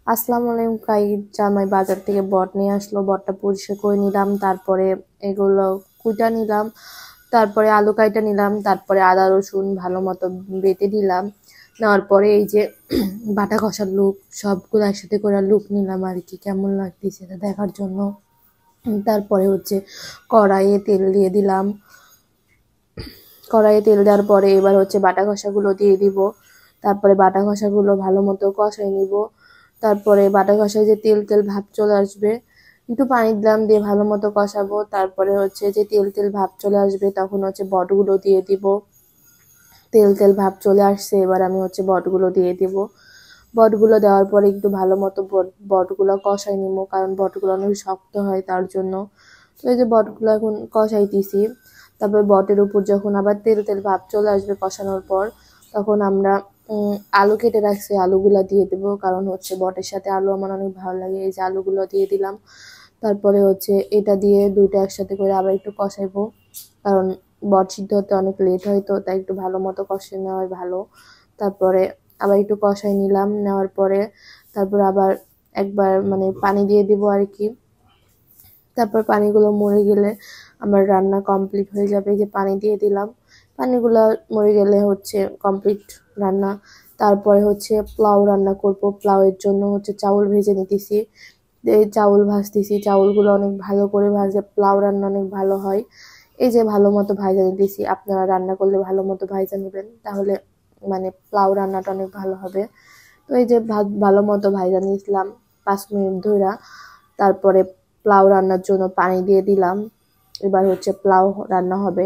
আসসালামু আলাইকুম গাইস, জামাই বাজার থেকে বট নিয়ে আসলো। বটটা পরিষ্কার করে নিলাম, তারপরে এগুলো কুটা নিলাম, তারপরে আলু কাইটা নিলাম, তারপরে আদা রসুন ভালো মতো বেটে দিলাম। নেওয়ার পরে এই যে বাটা কষার লুক সবগুলো একসাথে করে লুক নিলাম আর কি, কেমন লাগতেছে এটা দেখার জন্য। তারপরে হচ্ছে কড়াইয়ে তেল দিয়ে দিলাম। কড়াইয়ে তেল দেওয়ার পরে এবার হচ্ছে বাটা কষাগুলো দিয়ে দিব। তারপরে বাটা কষাগুলো ভালো মতো কষাই নিব। তারপরে বাটা কষায় যে তেল তেল ভাব চলে আসবে, একটু পানি দিলাম, দিয়ে ভালো মতো কষাবো। তারপরে হচ্ছে যে তেল তেল ভাব চলে আসবে তখন হচ্ছে বটগুলো দিয়ে দিব। তেল তেল ভাব চলে আসছে, এবার আমি হচ্ছে বটগুলো দিয়ে দিব। বটগুলো দেওয়ার পরে একটু ভালো মতো বটগুলো কষাই নিব, কারণ বটগুলো অনেক শক্ত হয় তার জন্য। তো এই যে বটগুলো এখন কষাইতেছি। তারপর বটের উপর যখন আবার তেল তেল ভাব চলে আসবে কষানোর পর, তখন আমরা আলু কেটে রাখছি আলুগুলা দিয়ে দেবো, কারণ হচ্ছে বটের সাথে আলু আমার অনেক ভালো লাগে। এই যে আলুগুলো দিয়ে দিলাম। তারপরে হচ্ছে এটা দিয়ে দুইটা একসাথে করে আবার একটু কষাইবো, কারণ বট সিদ্ধ হতে অনেক লেট হয়, তো তাই একটু ভালো মতো কষিয়ে নেওয়াই ভালো। তারপরে আবার একটু কষাই নিলাম, নেওয়ার পরে তারপর আবার একবার মানে পানি দিয়ে দিব আর কি। তারপর পানিগুলো মরে গেলে আমার রান্না কমপ্লিট হয়ে যাবে। যে পানি দিয়ে দিলাম, পানিগুলো মরে গেলে হচ্ছে কমপ্লিট রান্না। তারপরে হচ্ছে পোলাও রান্না করব। পোলাওয়ের জন্য হচ্ছে চাউল ভেজে নিতেছি। এই চাউল ভাজতেছি, চাউলগুলো অনেক ভালো করে ভাজলে পোলাও রান্না অনেক ভালো হয়। এই যে ভালো মতো ভাজা নিতেছি, আপনারা রান্না করলে ভালো মতো ভাজা নেবেন, তাহলে মানে পোলাও রান্নাটা অনেক ভালো হবে। তো এই যে ভাত ভালো মতো ভাজা নিয়েছিলাম 5 মিনিট ধরে। তারপরে পোলাও রান্নার জন্য পানি দিয়ে দিলাম। এবার হচ্ছে পোলাও রান্না হবে।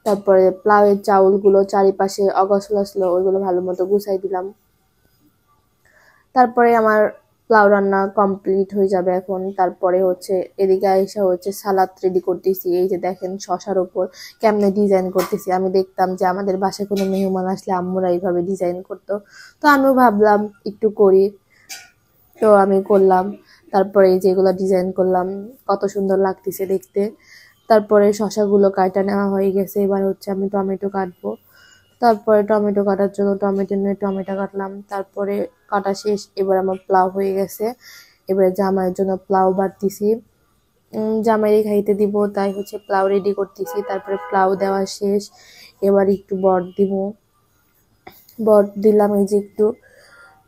তারপরে পোলাওয়ের চাউলগুলো চারিপাশে অগোছালো ছিল, ওইগুলো ভালো মতো গুছাই দিলাম। তারপরে আমার পোলাও রান্না কমপ্লিট হয়ে যাবে এখন। তারপরে হচ্ছে এদিকে আইসা হচ্ছে সালাদ রেডি করতেছি। এই যে দেখেন শশার উপর কেমনে ডিজাইন করতেছি। আমি দেখতাম যে আমাদের বাসায় কোনো মেহমান আসলে আম্মুরা এইভাবে ডিজাইন করতো, তো আমিও ভাবলাম একটু করি, তো আমি করলাম। তারপরে এই যেগুলো ডিজাইন করলাম, কত সুন্দর লাগতেছে দেখতে। তারপরে শশাগুলো কাটা নেওয়া হয়ে গেছে, এবার হচ্ছে আমি টমেটো কাটবো। তারপরে টমেটো কাটার জন্য টমেটো নিয়ে টমেটো কাটলাম। তারপরে কাটা শেষ, এবার আমার পোলাও হয়ে গেছে। এবার জামাইয়ের জন্য পোলাও বাড়তেছি, জামাইরে খাইতে দিব, তাই হচ্ছে পোলাও রেডি করতেছি। তারপরে পোলাও দেওয়া শেষ, এবার একটু বট দিব। বট দিলাম এই যে একটু।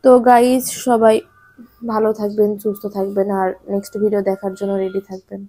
তো গাইস, সবাই ভালো থাকবেন, সুস্থ থাকবেন, আর নেক্সট ভিডিও দেখার জন্য রেডি থাকবেন।